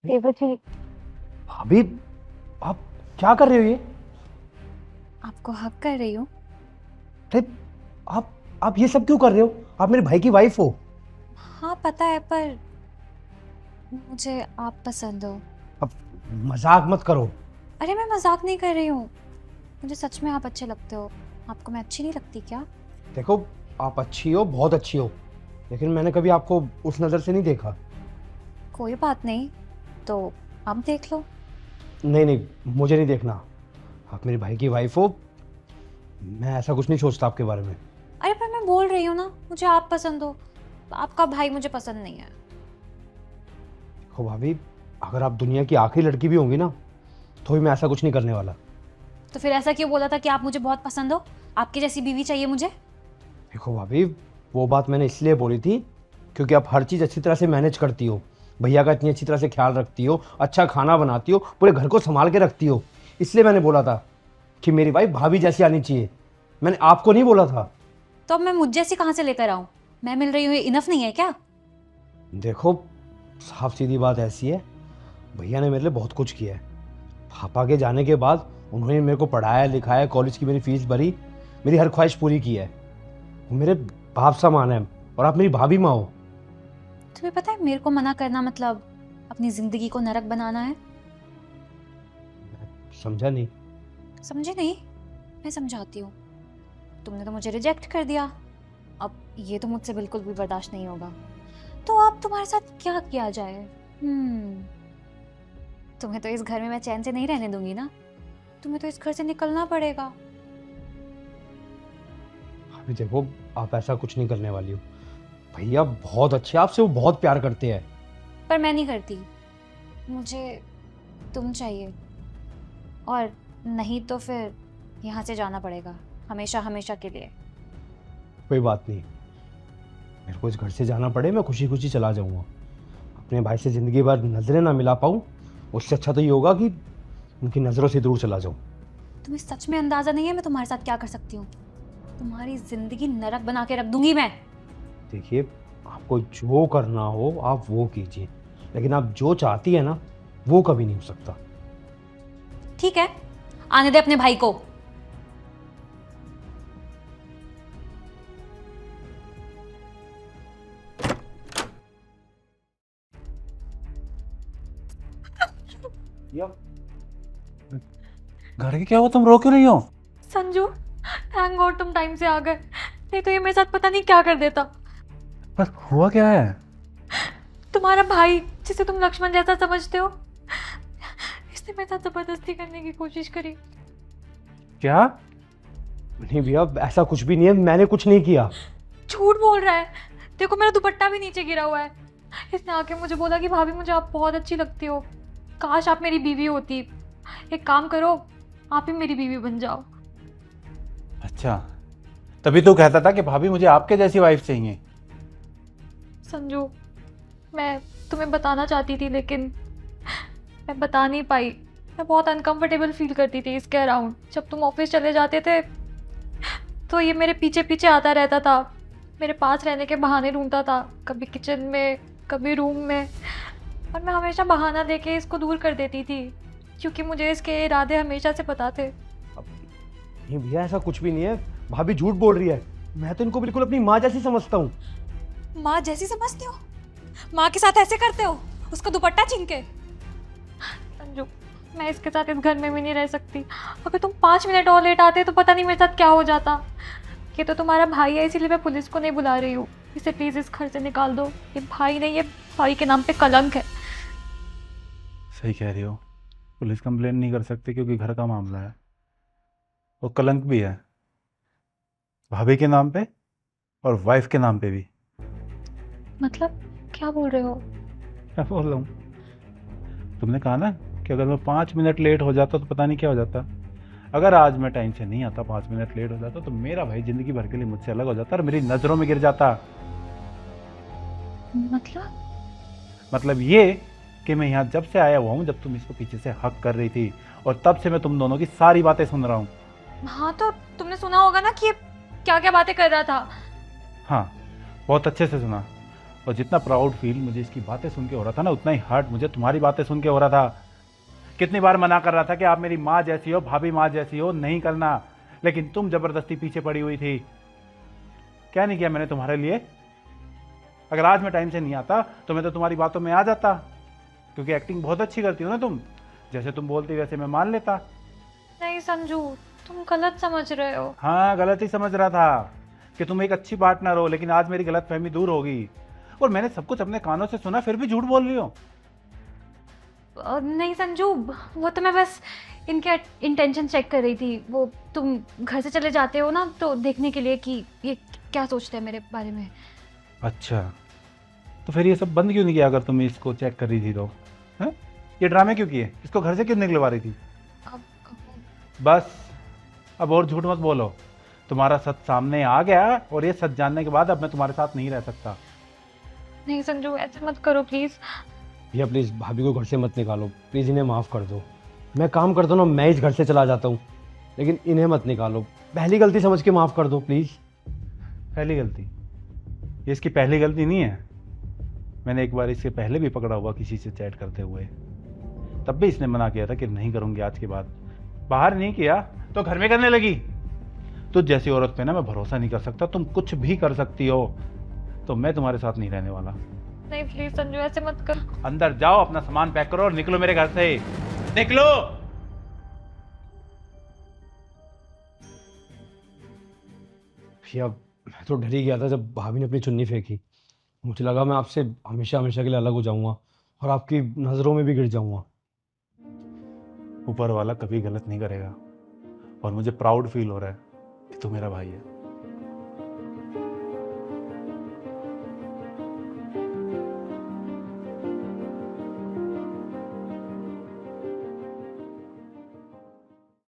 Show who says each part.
Speaker 1: देवर जी,
Speaker 2: भाभी, आप क्या कर रहे हो ये?
Speaker 1: आपको हक कर रही हूँ।
Speaker 2: अरे, आप ये सब क्यों कर रहे हो? आप मेरे भाई की वाइफ हो।
Speaker 1: हाँ पता है, पर मुझे आप पसंद हो।
Speaker 2: अब मजाक मत करो।
Speaker 1: अरे मैं मजाक नहीं कर रही हूँ, मुझे सच में आप अच्छे लगते हो। आपको मैं अच्छी नहीं लगती क्या?
Speaker 2: देखो, आप अच्छी हो, बहुत अच्छी हो, लेकिन मैंने कभी आपको उस नज़र से नहीं देखा।
Speaker 1: कोई बात नहीं, तो आप देख लो।
Speaker 2: नहीं नहीं, मुझे नहीं देखना। आप मेरे भाई की वाइफ हो। मैं ऐसा कुछ नहीं सोचता आपके बारे में।
Speaker 1: अरे पर मैं बोल रही हूँ ना, मुझे आप पसंद हो। आपका भाई मुझे पसंद नहीं है।
Speaker 2: देखो भाभी, अगर आप दुनिया की आखिरी लड़की भी होंगी ना, तो भी मैं ऐसा कुछ नहीं करने वाला।
Speaker 1: तो फिर ऐसा क्यों बोला था कि आप मुझे बहुत पसंद हो? आपकी जैसी बीवी चाहिए मुझे।
Speaker 2: देखो भाभी, वो बात मैंने इसलिए बोली थी क्योंकि आप हर चीज़ अच्छी तरह से मैनेज करती हो। भैया का इतनी अच्छी तरह से ख्याल रखती हो, अच्छा खाना बनाती हो, पूरे घर को संभाल के रखती हो। इसलिए मैंने बोला था कि मेरी वाइफ भाभी जैसी आनी चाहिए। मैंने आपको नहीं बोला था।
Speaker 1: तो अब मैं मुझ जैसी कहाँ से लेकर आऊँ? मैं मिल रही हूँ, इनफ नहीं है क्या?
Speaker 2: देखो, साफ सीधी बात ऐसी है, भैया ने मेरे लिए बहुत कुछ किया है। पापा के जाने के बाद उन्होंने मेरे को पढ़ाया लिखाया, कॉलेज की मेरी फीस भरी, मेरी हर ख्वाहिश पूरी की है। वो मेरे बाप समान है, और आप मेरी भाभी माँ हो।
Speaker 1: तुम्हें पता है मेरे को मना करना मतलब अपनी जिंदगी को नरक बनाना है।
Speaker 2: समझा नहीं।
Speaker 1: समझे नहीं? मैं समझाती हूँ। तुमने तो मुझे रिजेक्ट कर दिया, अब ये तो मुझसे बिल्कुल भी बर्दाश्त नहीं होगा। तो अब तुम्हारे साथ क्या किया जाए? हम्म तुम्हें तो इस घर में मैं चैन से नहीं रहने दूंगी ना। तुम्हें तो इस घर से निकलना पड़ेगा।
Speaker 2: अभी देखो, आप ऐसा कुछ नहीं करने वाली हो। भैया बहुत अच्छे, आपसे वो बहुत प्यार करते हैं।
Speaker 1: पर मैं नहीं करती। मुझे तुम चाहिए, और नहीं तो फिर यहाँ से जाना पड़ेगा, हमेशा हमेशा के लिए।
Speaker 2: कोई बात नहीं, मेरे को इस घर से जाना पड़े, मैं खुशी खुशी चला जाऊंगा। अपने भाई से ज़िंदगी भर नज़रें ना मिला पाऊँ, उससे अच्छा तो ये होगा कि उनकी नज़रों से दूर चला जाऊँ।
Speaker 1: तुम्हें सच में अंदाजा नहीं है मैं तुम्हारे साथ क्या कर सकती हूँ। तुम्हारी जिंदगी नरक बना के रख दूंगी मैं।
Speaker 2: देखिए, आपको जो करना हो आप वो कीजिए, लेकिन आप जो चाहती है ना, वो कभी नहीं हो सकता।
Speaker 1: ठीक है, आने दे अपने भाई को।
Speaker 2: या
Speaker 3: घर के क्या हुआ, तुम रो क्यों रही हो?
Speaker 1: संजू, थैंक गॉड तुम टाइम से आ गए, नहीं तो ये मेरे साथ पता नहीं क्या कर देता।
Speaker 3: पर हुआ क्या है?
Speaker 1: तुम्हारा भाई, जिसे तुम लक्ष्मण जैसा समझते हो, इसने मेरे साथ जबरदस्ती करने की कोशिश करी।
Speaker 3: क्या?
Speaker 2: नहीं भैया, ऐसा कुछ भी नहीं है, मैंने कुछ नहीं किया।
Speaker 1: झूठ बोल रहा है। देखो मेरा दुपट्टा भी नीचे गिरा हुआ है। इसने आके मुझे बोला कि भाभी मुझे आप बहुत अच्छी लगती हो, काश आप मेरी बीवी होती। एक काम करो, आप ही मेरी बीवी बन जाओ।
Speaker 3: अच्छा, तभी तो कहता था कि भाभी मुझे आपके जैसी वाइफ चाहिए।
Speaker 1: संजू, मैं तुम्हें बताना चाहती थी लेकिन मैं बता नहीं पाई। मैं बहुत अनकंफर्टेबल फील करती थी इसके अराउंड। जब तुम ऑफिस चले जाते थे तो ये मेरे पीछे पीछे आता रहता था, मेरे पास रहने के बहाने ढूंढता था, कभी किचन में कभी रूम में, और मैं हमेशा बहाना देके इसको दूर कर देती थी क्योंकि मुझे इसके इरादे हमेशा से पता थे।
Speaker 2: अब नहीं भैया, ऐसा कुछ भी नहीं है। भाभी झूठ बोल रही है। मैं तो इनको बिल्कुल अपनी माँ जैसी समझता हूँ।
Speaker 1: माँ जैसी समझते हो? माँ के साथ ऐसे करते हो, उसका दुपट्टा छीन के? संजू, मैं इसके साथ इस घर में भी नहीं रह सकती। अगर तुम 5 मिनट और लेट आते तो पता नहीं मेरे साथ क्या हो जाता। ये तो तुम्हारा भाई है, इसीलिए मैं पुलिस को नहीं बुला रही हूँ। इसे प्लीज इस घर से निकाल दो। ये भाई नहीं, ये भाई के नाम पे कलंक है।
Speaker 3: सही कह रही हो, पुलिस कंप्लेन नहीं कर सकते क्योंकि घर का मामला है, और कलंक भी है भाभी के नाम पे और वाइफ के नाम पे भी।
Speaker 1: मतलब क्या बोल रहे हो?
Speaker 3: क्या बोल रहा हूँ? तुमने कहा ना कि अगर मैं 5 मिनट लेट हो जाता तो पता नहीं क्या हो जाता। अगर आज मैं टाइम से नहीं आता, 5 मिनट लेट हो जाता, तो मेरा भाई जिंदगी भर के लिए मुझसे अलग हो जाता और मेरी नज़रों में गिर जाता। मतलब ये कि मैं यहाँ जब से आया हुआ हूँ, जब तुम इसको पीछे से हक कर रही थी, और तब से मैं तुम दोनों की सारी बातें सुन रहा हूँ।
Speaker 1: हाँ तो तुमने सुना होगा ना कि ये क्या क्या बातें कर रहा था।
Speaker 3: हाँ, बहुत अच्छे से सुना। और जितना प्राउड फील मुझे इसकी बातें सुन के हो रहा था ना, उतना ही हर्ट मुझे तुम्हारी बातें सुन के हो रहा था। कितनी बार मना कर रहा था कि आप मेरी माँ जैसी हो, भाभी माँ जैसी हो, नहीं करना, लेकिन तुम जबरदस्ती पीछे पड़ी हुई थी। क्या नहीं किया मैंने तुम्हारे लिए? अगर आज मैं टाइम से नहीं आता तो मैं तो तुम्हारी बातों में आ जाता, क्योंकि एक्टिंग बहुत अच्छी करती हो ना तुम, जैसे तुम बोलती वैसे मैं मान लेता।
Speaker 1: नहीं संजू, तुम गलत समझ रहे हो।
Speaker 3: हाँ, गलत ही समझ रहा था कि तुम एक अच्छी पार्टनर हो, लेकिन आज मेरी गलत फहमी दूर होगी। और मैंने सब कुछ अपने कानों से सुना, फिर भी झूठ बोल रही हो।
Speaker 1: नहीं संजू, वो तो मैं बस इनके इंटेंशन चेक कर रही थी। वो तुम घर से चले जाते हो ना, तो देखने के लिए कि ये क्या सोचते हैं मेरे बारे में।
Speaker 3: अच्छा, तो फिर ये सब बंद क्यों नहीं किया अगर तुम इसको चेक कर रही थी तो? हैं? ये ड्रामे क्यों किए? इसको घर से क्यों निकलवा रही थी? बस, अब और झूठ मत बोलो। तुम्हारा सच सामने आ गया, और ये सच जानने के बाद अब मैं तुम्हारे साथ नहीं रह सकता।
Speaker 1: नहीं संजू, ऐसे मत करो प्लीज।
Speaker 2: भैया प्लीज़ भाभी को घर से मत निकालो, प्लीज़ इन्हें माफ़ कर दो। मैं काम करता हूँ ना, मैं इस घर से चला जाता हूँ, लेकिन इन्हें मत निकालो। पहली गलती समझ के माफ़ कर दो प्लीज़।
Speaker 3: पहली गलती? ये इसकी पहली गलती नहीं है। मैंने एक बार इससे पहले भी पकड़ा हुआ किसी से चैट करते हुए, तब भी इसने मना किया था कि नहीं करूंगी आज के बाद। बाहर नहीं किया तो घर में करने लगी। तो जैसी औरत पे ना मैं भरोसा नहीं कर सकता। तुम कुछ भी कर सकती हो, तो मैं तुम्हारे साथ नहीं रहने वाला।
Speaker 1: नहीं प्लीज संजू, ऐसे मत करो।
Speaker 3: अंदर जाओ, अपना सामान पैक करो और निकलो मेरे घर से, निकलो।
Speaker 2: भैया मैं तो डर ही गया था जब भाभी ने अपनी चुन्नी फेंकी। मुझे लगा मैं आपसे हमेशा हमेशा के लिए अलग हो जाऊंगा और आपकी नज़रों में भी गिर जाऊंगा।
Speaker 3: ऊपर वाला कभी गलत नहीं करेगा, और मुझे प्राउड फील हो रहा है कि तू मेरा भाई है।